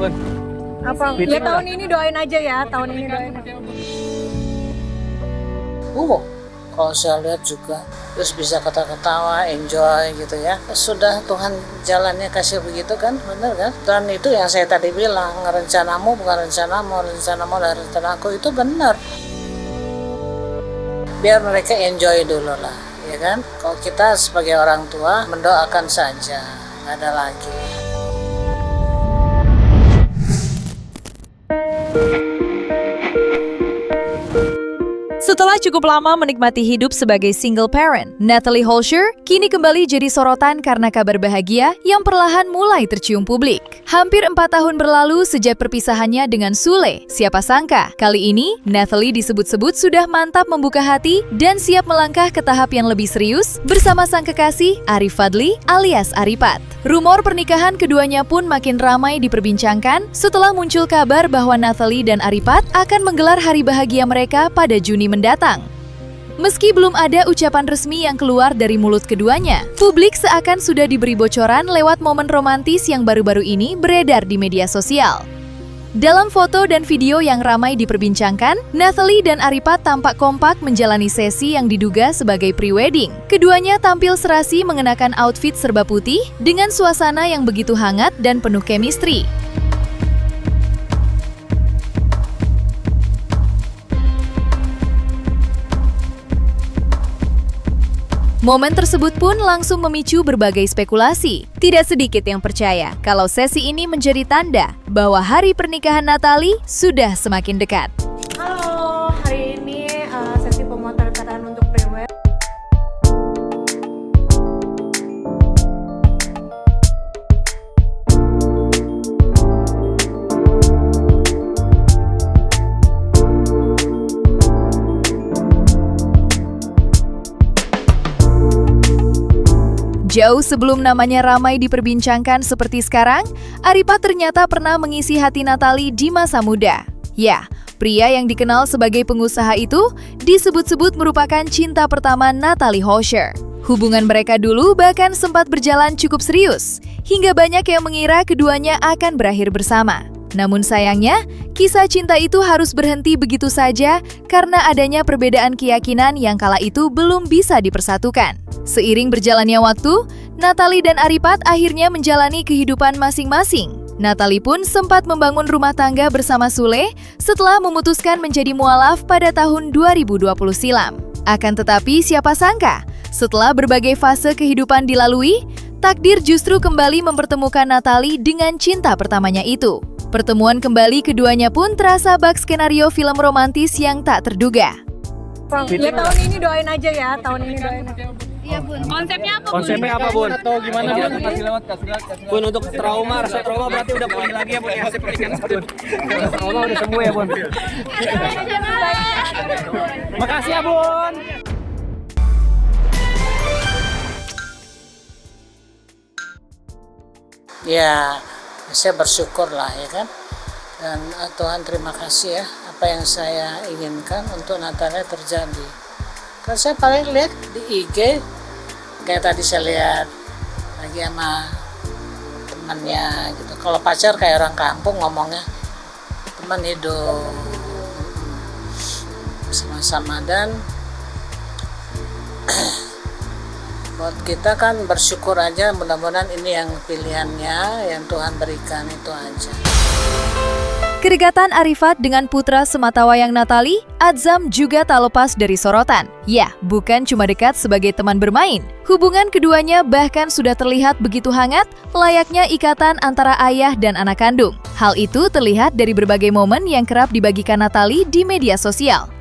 Bun. Apa? Ya tahun ini doain aja ya, tahun ini doain. Kalau saya lihat juga terus bisa ketawa-ketawa, enjoy gitu ya. Sudah Tuhan jalannya kasih begitu kan, benar kan? Dan itu yang saya tadi bilang, rencanamu bukan rencanamu, rencanamu dan rencanaku itu benar. Biar mereka enjoy dulu lah, ya kan? Kalau kita sebagai orang tua mendoakan saja, nggak ada lagi. Setelah cukup lama menikmati hidup sebagai single parent, Natalie Holscher kini kembali jadi sorotan karena kabar bahagia yang perlahan mulai tercium publik. Hampir 4 tahun berlalu sejak perpisahannya dengan Sule. Siapa sangka, kali ini Natalie disebut-sebut sudah mantap membuka hati dan siap melangkah ke tahap yang lebih serius bersama sang kekasih Arif Fadli alias Aripat. Rumor pernikahan keduanya pun makin ramai diperbincangkan setelah muncul kabar bahwa Natalie dan Aripat akan menggelar hari bahagia mereka pada Juni mendatang. Meski belum ada ucapan resmi yang keluar dari mulut keduanya, publik seakan sudah diberi bocoran lewat momen romantis yang baru-baru ini beredar di media sosial. Dalam foto dan video yang ramai diperbincangkan, Natalie dan Aripat tampak kompak menjalani sesi yang diduga sebagai pre-wedding. Keduanya tampil serasi mengenakan outfit serba putih dengan suasana yang begitu hangat dan penuh chemistry. Momen tersebut pun langsung memicu berbagai spekulasi. Tidak sedikit yang percaya kalau sesi ini menjadi tanda bahwa hari pernikahan Natalie sudah semakin dekat. Halo, hari ini sesi pemotretan untuk pre-wed. Jauh sebelum namanya ramai diperbincangkan seperti sekarang, Aripat ternyata pernah mengisi hati Natalie di masa muda. Ya, pria yang dikenal sebagai pengusaha itu disebut-sebut merupakan cinta pertama Natalie Holscher. Hubungan mereka dulu bahkan sempat berjalan cukup serius, hingga banyak yang mengira keduanya akan berakhir bersama. Namun sayangnya, kisah cinta itu harus berhenti begitu saja karena adanya perbedaan keyakinan yang kala itu belum bisa dipersatukan. Seiring berjalannya waktu, Natalie dan Aripat akhirnya menjalani kehidupan masing-masing. Natalie pun sempat membangun rumah tangga bersama Sule setelah memutuskan menjadi mualaf pada tahun 2020 silam. Akan tetapi siapa sangka, setelah berbagai fase kehidupan dilalui, takdir justru kembali mempertemukan Natalie dengan cinta pertamanya itu. Pertemuan kembali keduanya pun terasa bak skenario film romantis yang tak terduga. Ya tahun ini doain aja ya, tahun ini doain. Iya Bun. Konsepnya apa Bun? Konsepnya apa Bun? Atau gimana Bun? Kasih lewat. Bun, untuk trauma, rasa trauma berarti udah pulih lagi ya Bun ya? Trauma udah sembuh ya Bun. Makasih ya Bun. Ya, saya bersyukur lah ya kan. Dan Tuhan terima kasih ya, apa yang saya inginkan untuk Natalia terjadi. Kan saya paling lihat di IG, kayak tadi saya lihat lagi sama temannya gitu. Kalau pacar kayak orang kampung ngomongnya, teman hidup sama-sama. Dan buat kita kan bersyukur aja, mudah-mudahan ini yang pilihannya yang Tuhan berikan itu aja. Kedekatan Arifat dengan putra sematawayang Natalie, Adzam juga tak lepas dari sorotan. Ya, bukan cuma dekat sebagai teman bermain. Hubungan keduanya bahkan sudah terlihat begitu hangat, layaknya ikatan antara ayah dan anak kandung. Hal itu terlihat dari berbagai momen yang kerap dibagikan Natalie di media sosial.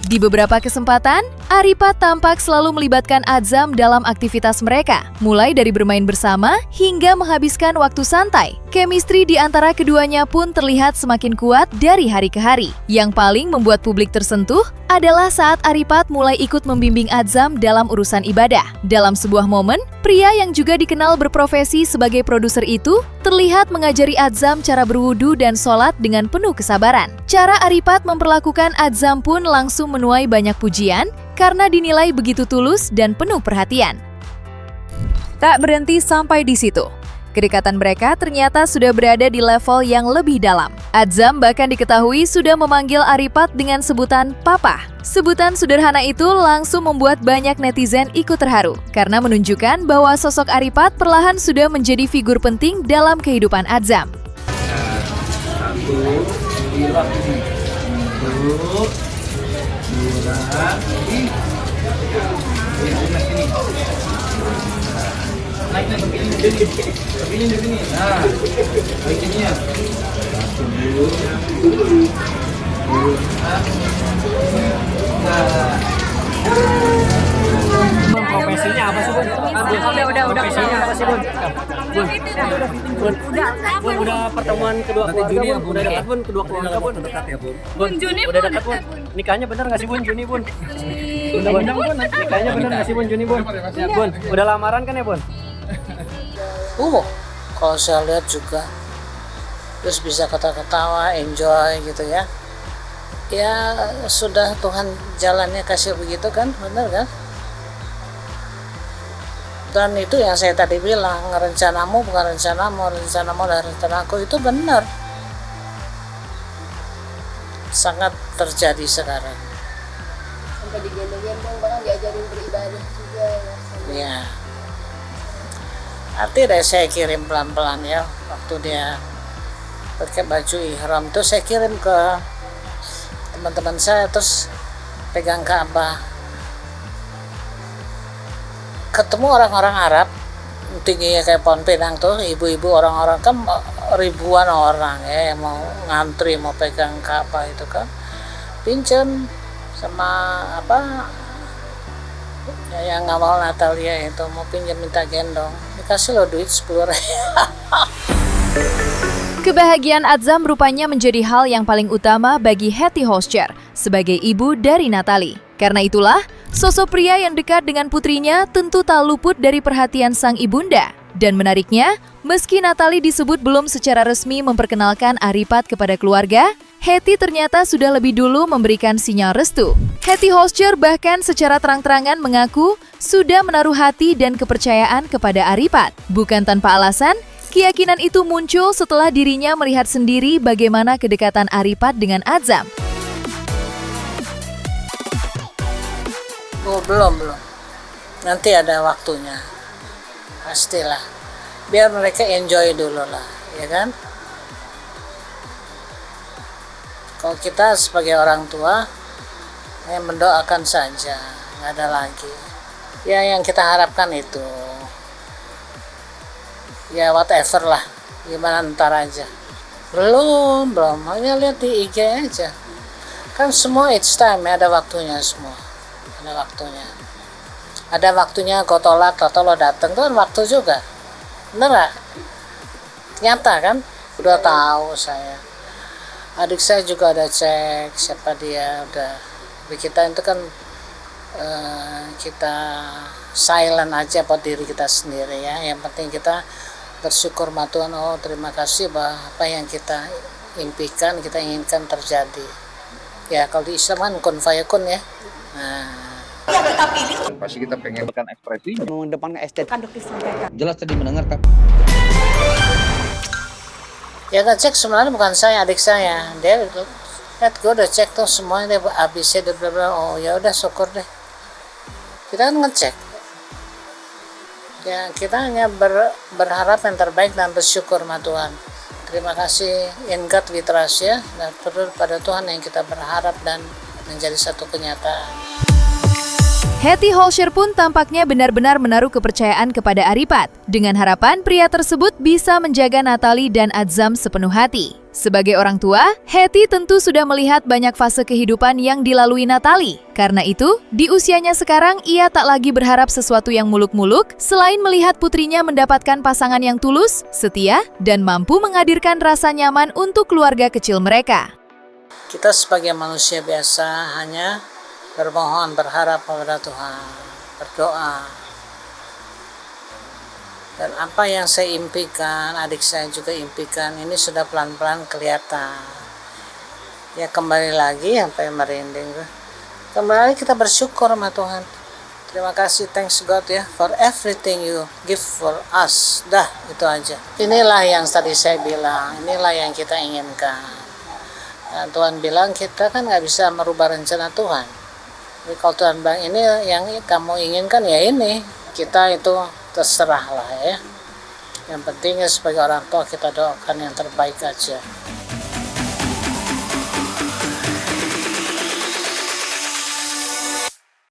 Di beberapa kesempatan, Aripat tampak selalu melibatkan Adzam dalam aktivitas mereka, mulai dari bermain bersama hingga menghabiskan waktu santai. Chemistry di antara keduanya pun terlihat semakin kuat dari hari ke hari. Yang paling membuat publik tersentuh adalah saat Aripat mulai ikut membimbing Adzam dalam urusan ibadah. Dalam sebuah momen, pria yang juga dikenal berprofesi sebagai produser itu terlihat mengajari Adzam cara berwudu dan sholat dengan penuh kesabaran. Cara Aripat memperlakukan Adzam pun langsung menuai banyak pujian karena dinilai begitu tulus dan penuh perhatian. Tak berhenti sampai di situ. Kedekatan mereka ternyata sudah berada di level yang lebih dalam. Adzam bahkan diketahui sudah memanggil Aripat dengan sebutan Papa. Sebutan sederhana itu langsung membuat banyak netizen ikut terharu karena menunjukkan bahwa sosok Aripat perlahan sudah menjadi figur penting dalam kehidupan Adzam. Profesinya apa sih, Bun? Profesinya apa sih, Bun? Udah pertemuan kedua keluarga, Bun. Udah dekat, Bun, kedua keluarga, Bun. Bun, udah dekat, Bun. Nikahnya bener nggak sih, Bun? Juni, Bun. Undang-undang, Bun. Nikahnya bener nggak sih, Bun? Juni, Bun. Bun, udah lamaran kan ya, Bun? Kalau saya lihat juga, terus bisa ketawa-ketawa, enjoy gitu ya. Ya sudah Tuhan jalannya kasih begitu kan, benar kan? Dan itu yang saya tadi bilang, rencanamu bukan rencanamu, rencanamu dan rencanaku itu benar. Sangat terjadi sekarang. Sampai digendong-gendong, bahkan diajarin beribadah juga ya. Ya. Arti deh saya kirim pelan-pelan ya, waktu dia pakai baju ihram tuh saya kirim ke teman-teman saya, terus pegang Ka'bah, ketemu orang-orang Arab tingginya kayak pohon pinang tuh, ibu-ibu, orang-orang kan ribuan orang ya yang mau ngantri mau pegang Ka'bah itu kan, pinjam sama apa ya, yang ngawal Natalia itu mau pinjam minta gendong, dikasih lo duit 10.000. Kebahagiaan Adzam rupanya menjadi hal yang paling utama bagi Hetty Holscher sebagai ibu dari Natalie. Karena itulah, sosok pria yang dekat dengan putrinya tentu tak luput dari perhatian sang ibunda. Dan menariknya, meski Natalie disebut belum secara resmi memperkenalkan Aripat kepada keluarga, Hetty ternyata sudah lebih dulu memberikan sinyal restu. Hetty Holscher bahkan secara terang-terangan mengaku sudah menaruh hati dan kepercayaan kepada Aripat. Bukan tanpa alasan, keyakinan itu muncul setelah dirinya melihat sendiri bagaimana kedekatan Aripat dengan Adzam. Oh, belum. Nanti ada waktunya. Pastilah. Biar mereka enjoy dulu lah, ya kan? Kalau kita sebagai orang tua, mendoakan saja, nggak ada lagi. Ya yang kita harapkan itu. Ya whatever lah, gimana ntar aja. Belum, hanya lihat di IG aja. Kan semua it's time, ada waktunya semua. Ada waktunya kau tolak, atau lo datang, itu kan waktu juga. Bener gak? Nyata kan? Udah tahu saya. Adik saya juga ada cek siapa dia, udah. Tapi kita itu kan kita silent aja buat diri kita sendiri ya. Yang penting kita bersyukur sama Tuhan, oh terima kasih bahwa apa yang kita impikan, kita inginkan terjadi. Ya kalau di Islam kan kun fayakun ya. Nah. Pasti kita pengen kan ekspresi Mengedepankan estetik. jelas tadi mendengar kan. Ya ngecek sebenarnya bukan saya, adik saya. Dia lihat gue udah cek tuh semuanya, dia ABC dan bla bla. Oh ya udah syukur deh. Kita kan ngecek. Ya kita hanya berharap yang terbaik dan bersyukur sama Tuhan. Terima kasih, in God we trust ya. Dan perlu pada Tuhan yang kita berharap dan menjadi satu kenyataan. Hetty Holscher pun tampaknya benar-benar menaruh kepercayaan kepada Aripat, dengan harapan pria tersebut bisa menjaga Natalie dan Adzam sepenuh hati. Sebagai orang tua, Hetty tentu sudah melihat banyak fase kehidupan yang dilalui Natalie. Karena itu, di usianya sekarang ia tak lagi berharap sesuatu yang muluk-muluk, selain melihat putrinya mendapatkan pasangan yang tulus, setia, dan mampu menghadirkan rasa nyaman untuk keluarga kecil mereka. Kita sebagai manusia biasa hanya bermohon, berharap kepada Tuhan, berdoa. Dan apa yang saya impikan, adik saya juga impikan, ini sudah pelan-pelan kelihatan. Ya kembali lagi, sampai merinding. Kembali lagi kita bersyukur sama Tuhan. Terima kasih, thanks God ya, for everything you give for us. Dah, itu aja. Inilah yang tadi saya bilang, inilah yang kita inginkan. Nah, Tuhan bilang kita kan nggak bisa merubah rencana Tuhan. Jadi kalau Tuhan bilang ini yang kamu inginkan ya ini, kita itu terserah lah ya. Yang penting sebagai orang tua kita doakan yang terbaik aja.